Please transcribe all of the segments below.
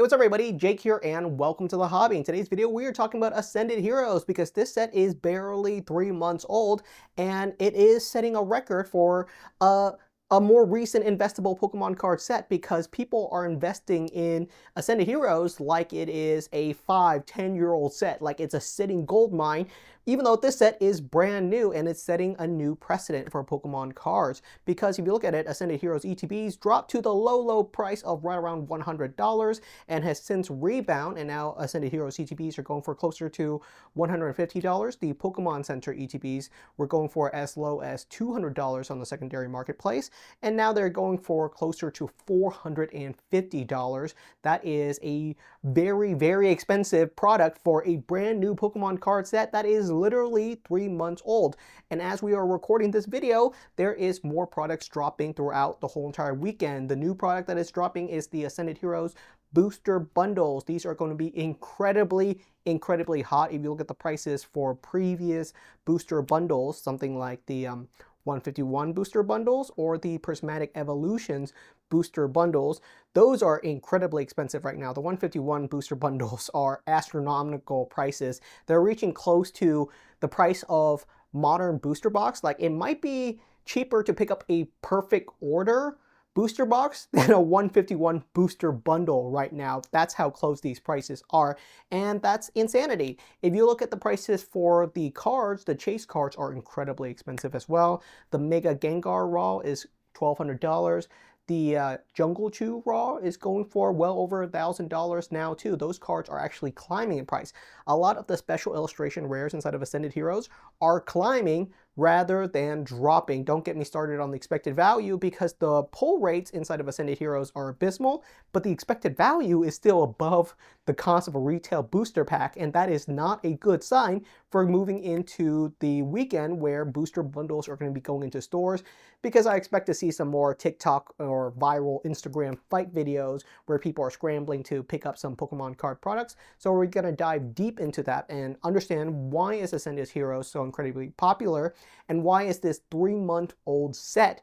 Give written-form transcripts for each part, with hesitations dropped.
What's up everybody, Jake here and welcome to the hobby. In today's video we are talking about Ascended Heroes because this set is barely 3 months old and it is setting a record for a more recent investable Pokemon card set because people are investing in Ascended Heroes like it is a 5-10-year-old set, like it's a sitting gold mine, even though this set is brand new and it's setting a new precedent for Pokemon cards. Because if you look at it, Ascended Heroes ETBs dropped to the low price of right around $100 and has since rebound, and now Ascended Heroes ETBs are going for closer to $150. The Pokemon Center ETBs were going for as low as $200 on the secondary marketplace, and now they're going for closer to $450. That is a very expensive product for a brand new Pokemon card set that is literally 3 months old. And as we are recording this video, there is more products dropping throughout the whole entire weekend. The new product that is dropping is the Ascended Heroes booster bundles. These are going to be incredibly hot. If you look at the prices for previous booster bundles, something like the 151 booster bundles or the Prismatic Evolutions booster bundles, those are incredibly expensive right now. The 151 booster bundles are astronomical prices. They're reaching close to the price of modern booster box. Like, it might be cheaper to pick up a perfect order booster box than a 151 booster bundle right now. That's how close these prices are, and that's insanity. If you look at the prices for the cards, the chase cards are incredibly expensive as well. The Mega Gengar Raw is $1,200. The Jungle Chew Raw is going for well over $1,000 now too. Those cards are actually climbing in price. A lot of the special illustration rares inside of Ascended Heroes are climbing rather than dropping. Don't get me started on the expected value because the pull rates inside of Ascended Heroes are abysmal, but the expected value is still above the cost of a retail booster pack, and that is not a good sign for moving into the weekend where booster bundles are going to be going into stores, because I expect to see some more TikTok or viral Instagram fight videos where people are scrambling to pick up some Pokemon card products. So we're going to dive deep into that and understand why is Ascended Heroes so incredibly popular, and why is this 3-month-old set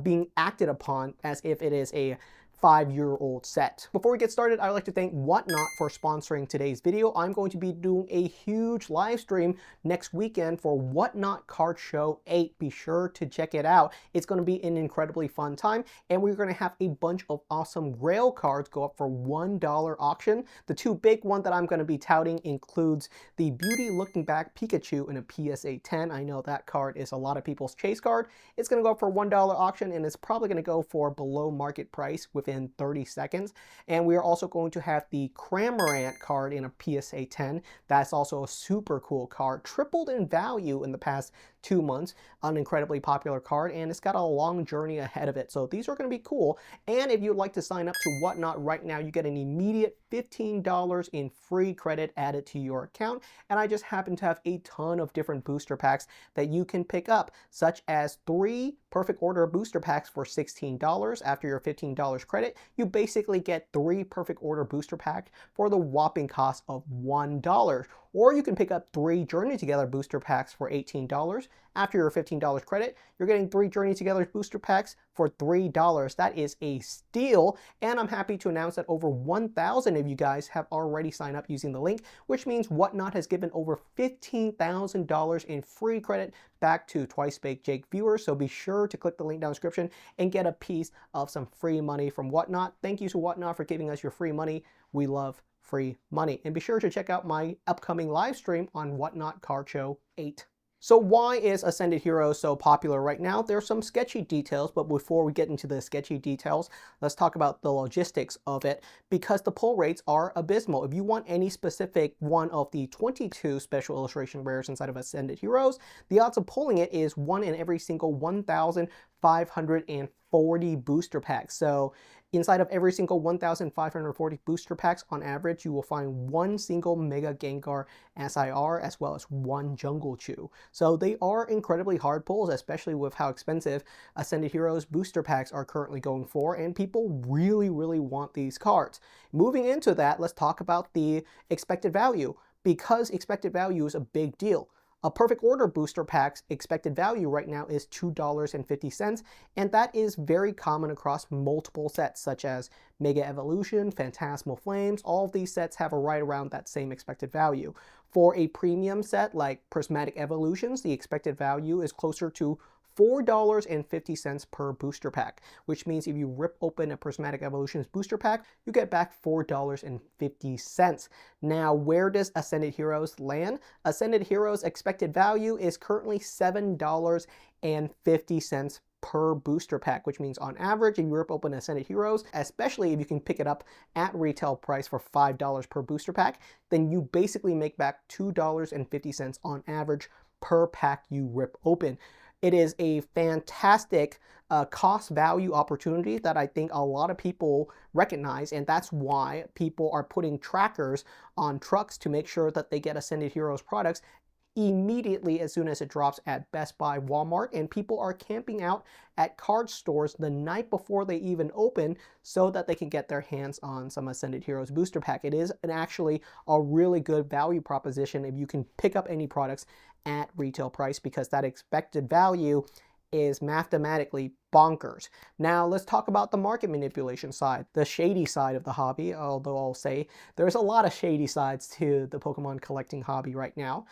being acted upon as if it is a 5-year-old set. Before we get started, I'd like to thank Whatnot for sponsoring today's video. I'm going to be doing a huge live stream next weekend for Whatnot Card Show 8. Be sure to check it out. It's going to be an incredibly fun time, and we're going to have a bunch of awesome Grail cards go up for $1 auction. The two big ones that I'm going to be touting includes the Beauty Looking Back Pikachu in a PSA 10. I know that card is a lot of people's chase card. It's going to go up for $1 auction, and it's probably going to go for below market price within 30 seconds. And we are also going to have the Cramorant card in a PSA 10. That's also a super cool card, tripled in value in the past 2 months, an incredibly popular card, and it's got a long journey ahead of it. So these are going to be cool. And if you'd like to sign up to Whatnot right now, you get an immediate $15 in free credit added to your account. And I just happen to have a ton of different booster packs that you can pick up, such as 3 perfect order booster packs for $16. After your $15 credit, you basically get 3 perfect order booster packs for the whopping cost of $1. Or you can pick up 3 Journey Together booster packs for $18. After your $15 credit, you're getting 3 Journey Together booster packs for $3. That is a steal, and I'm happy to announce that over 1,000 of you guys have already signed up using the link, which means Whatnot has given over $15,000 in free credit back to Twice Baked Jake viewers. So be sure to click the link down in the description and get a piece of some free money from Whatnot. Thank you to Whatnot for giving us your free money. We love free money. And be sure to check out my upcoming live stream on Whatnot Card Show 8. So why is Ascended Heroes so popular right now? There's some sketchy details, but before we get into the sketchy details, let's talk about the logistics of it, because the pull rates are abysmal. If you want any specific one of the 22 special illustration rares inside of Ascended Heroes, the odds of pulling it is 1 in every single 1,540 booster packs. So inside of every single 1,540 booster packs, on average, you will find 1 single Mega Gengar SIR as well as 1 Jungle Chew. So they are incredibly hard pulls, especially with how expensive Ascended Heroes booster packs are currently going for, and people really want these cards. Moving into that, let's talk about the expected value, because expected value is a big deal. A perfect order booster pack's expected value right now is $2.50, and that is very common across multiple sets, such as Mega Evolution, Phantasmal Flames. All of these sets have a right around that same expected value. For a premium set like Prismatic Evolutions, the expected value is closer to $4.50 per booster pack, which means if you rip open a Prismatic Evolutions booster pack, you get back $4.50. Now, where does Ascended Heroes land? Ascended Heroes expected value is currently $7.50 per booster pack, which means on average, if you rip open Ascended Heroes, especially if you can pick it up at retail price for $5 per booster pack, then you basically make back $2.50 on average per pack you rip open. It is a fantastic cost value opportunity that I think a lot of people recognize, and that's why people are putting trackers on trucks to make sure that they get Ascended Heroes products immediately as soon as it drops at Best Buy, Walmart, and people are camping out at card stores the night before they even open so that they can get their hands on some Ascended Heroes booster pack. It is actually a really good value proposition if you can pick up any products at retail price, because that expected value is mathematically bonkers. Now let's talk about the market manipulation side, the shady side of the hobby, although I'll say there's a lot of shady sides to the Pokemon collecting hobby right now.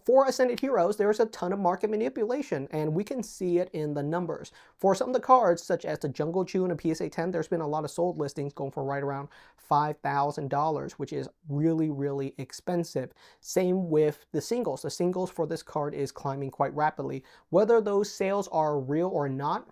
For Ascended Heroes, there's a ton of market manipulation, and we can see it in the numbers. For some of the cards, such as the Jungle Chew and a PSA 10, there's been a lot of sold listings going for right around $5,000, which is really, really expensive. Same with the singles. The singles for this card is climbing quite rapidly. Whether those sales are real or not,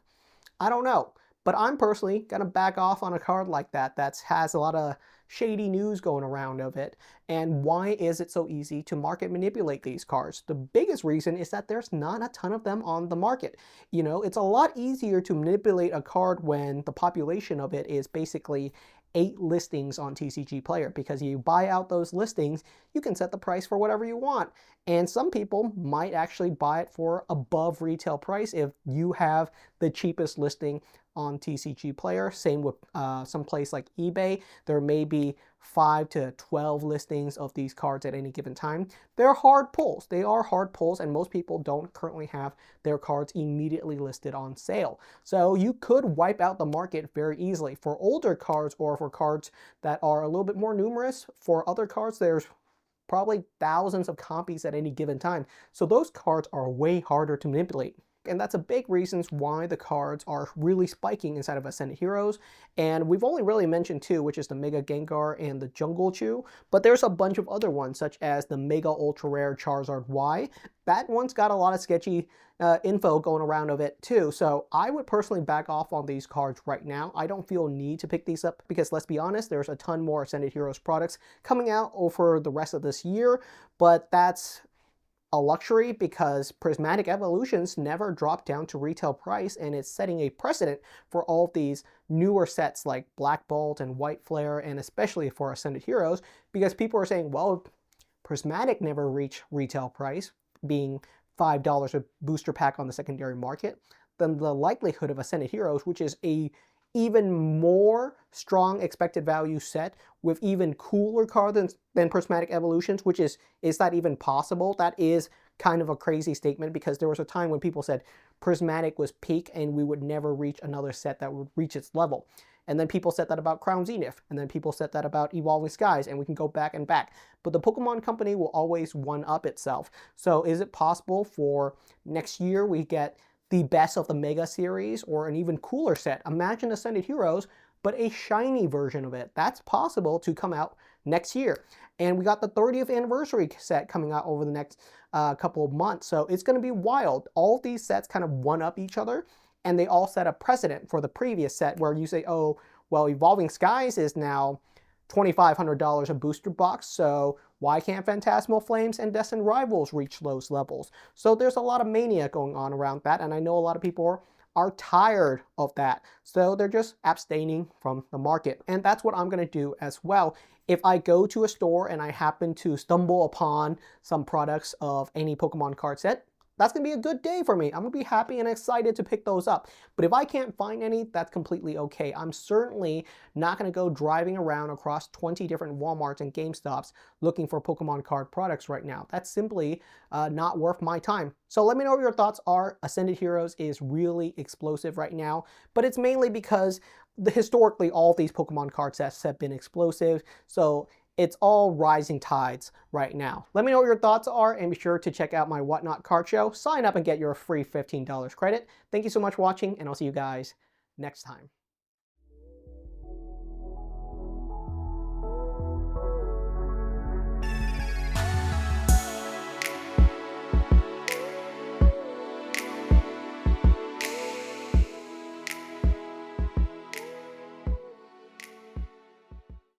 I don't know, but I'm personally gonna back off on a card like that has a lot of shady news going around of it. And why is it so easy to market manipulate these cards? The biggest reason is that there's not a ton of them on the market. You know, it's a lot easier to manipulate a card when the population of it is basically 8 listings on TCG Player, because you buy out those listings, you can set the price for whatever you want. And some people might actually buy it for above retail price if you have the cheapest listing on TCG Player. Same with some place like eBay. There may be 5 to 12 listings of these cards at any given time. They're hard pulls. They are hard pulls, and most people don't currently have their cards immediately listed on sale. So you could wipe out the market very easily. For older cards, or for cards that are a little bit more numerous, for other cards, there's probably thousands of copies at any given time. So those cards are way harder to manipulate. And that's a big reason why the cards are really spiking inside of Ascended Heroes. And we've only really mentioned 2, which is the Mega Gengar and the Jungle Chew. But there's a bunch of other ones, such as the Mega Ultra Rare Charizard Y. That one's got a lot of sketchy info going around of it too. So I would personally back off on these cards right now. I don't feel a need to pick these up, because let's be honest, there's a ton more Ascended Heroes products coming out over the rest of this year. But that's a luxury, because Prismatic Evolutions never dropped down to retail price, and it's setting a precedent for all of these newer sets like Black Bolt and White Flare, and especially for Ascended Heroes, because people are saying, well, Prismatic never reached retail price, being $5 a booster pack on the secondary market. Then the likelihood of Ascended Heroes, which is a even more strong expected value set with even cooler cards than Prismatic Evolutions, which is that even possible? That is kind of a crazy statement, because there was a time when people said Prismatic was peak and we would never reach another set that would reach its level. And then people said that about Crown Zenith, and then people said that about Evolving Skies, and we can go back and back. But the Pokemon Company will always one-up itself. So is it possible for next year we get the best of the Mega series, or an even cooler set? Imagine Ascended Heroes, but a shiny version of it. That's possible to come out next year. And we got the 30th anniversary set coming out over the next couple of months. So it's going to be wild. All of these sets kind of one-up each other, and they all set a precedent for the previous set, where you say, oh, well, Evolving Skies is now $2,500 a booster box, so why can't Phantasmal Flames and Destined Rivals reach those levels? So there's a lot of mania going on around that, and I know a lot of people are tired of that. So they're just abstaining from the market. And that's what I'm going to do as well. If I go to a store and I happen to stumble upon some products of any Pokemon card set, that's going to be a good day for me. I'm going to be happy and excited to pick those up. But if I can't find any, that's completely okay. I'm certainly not going to go driving around across 20 different Walmarts and GameStops looking for Pokemon card products right now. That's simply not worth my time. So let me know what your thoughts are. Ascended Heroes is really explosive right now, but it's mainly because historically all of these Pokemon card sets have been explosive. So it's all rising tides right now. Let me know what your thoughts are, and be sure to check out my Whatnot card show. Sign up and get your free $15 credit. Thank you so much for watching, and I'll see you guys next time.